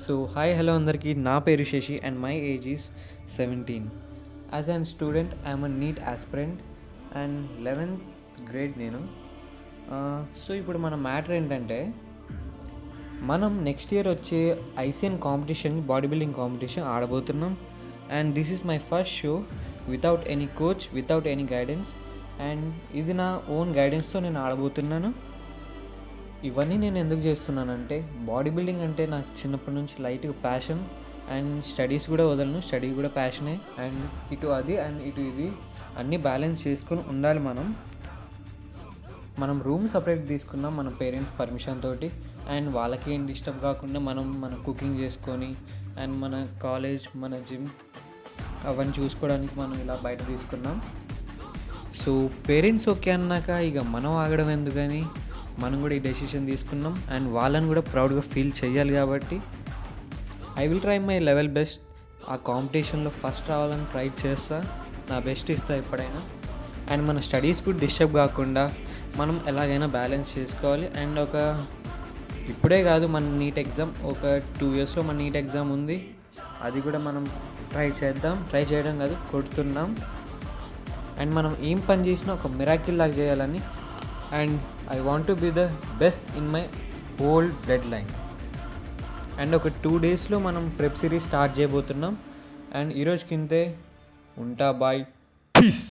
So hi hello అందరికీ, నా పేరు Shashi and my age is 17. As an student I'm a NEET aspirant and 11th grade నేను. So ఇప్పుడు మన మ్యాటర్ ఏంటంటే, మనం నెక్స్ట్ ఇయర్ వచ్చే ICN competition, body building competition ఆడబోతున్నాం. And this is my first show without any coach, without any guidance. And ఇది నా own గైడెన్స్తో నేను ఆడబోతున్నాను. ఇవన్నీ నేను ఎందుకు చేస్తున్నానంటే, బాడీ బిల్డింగ్ అంటే నాకు చిన్నప్పటి నుంచి లైట్గా ప్యాషన్. అండ్ స్టడీస్ కూడా వదలను, స్టడీ కూడా ప్యాషనే. అండ్ ఇటు అది అండ్ ఇటు ఇది అన్నీ బ్యాలెన్స్ చేసుకొని ఉండాలి. మనం రూమ్ సపరేట్ తీసుకున్నాం మన పేరెంట్స్ పర్మిషన్ తోటి. అండ్ వాళ్ళకి ఏం డిస్టర్బ్ కాకుండా మన కుకింగ్ చేసుకొని అండ్ మన కాలేజ్, మన జిమ్ అవన్నీ చూసుకోవడానికి మనం ఇలా బయట తీసుకున్నాం. సో పేరెంట్స్ ఓకే అన్నాక ఇక మనం ఆగడం ఎందుకని మనం కూడా ఈ డెసిషన్ తీసుకున్నాం. అండ్ వాళ్ళని కూడా ప్రౌడ్గా ఫీల్ చేయాలి కాబట్టి I will try my level best. ఆ కాంపిటీషన్లో ఫస్ట్ రావాలని ట్రై చేస్తా, నా బెస్ట్ ఇస్తా ఎప్పుడైనా. అండ్ మన స్టడీస్ కూడా డిస్టర్బ్ కాకుండా మనం ఎలాగైనా బ్యాలెన్స్ చేసుకోవాలి. అండ్ ఇప్పుడే కాదు, మన నీట్ ఎగ్జామ్ ఒక 2 yearsలో మన నీట్ ఎగ్జామ్ ఉంది. అది కూడా మనం ట్రై చేయడం కాదు, కొడుతున్నాం. అండ్ మనం ఏం పని చేసినా ఒక మిరాకిల్ లాగా చేయాలని. And I want to be the best in my whole blood line. And ఒక 2 daysలో మనం ప్రెప్ సిరీస్ స్టార్ట్ చేయబోతున్నాం. అండ్ ఈరోజుకింతే ఉంటా, బాయ్, పీస్.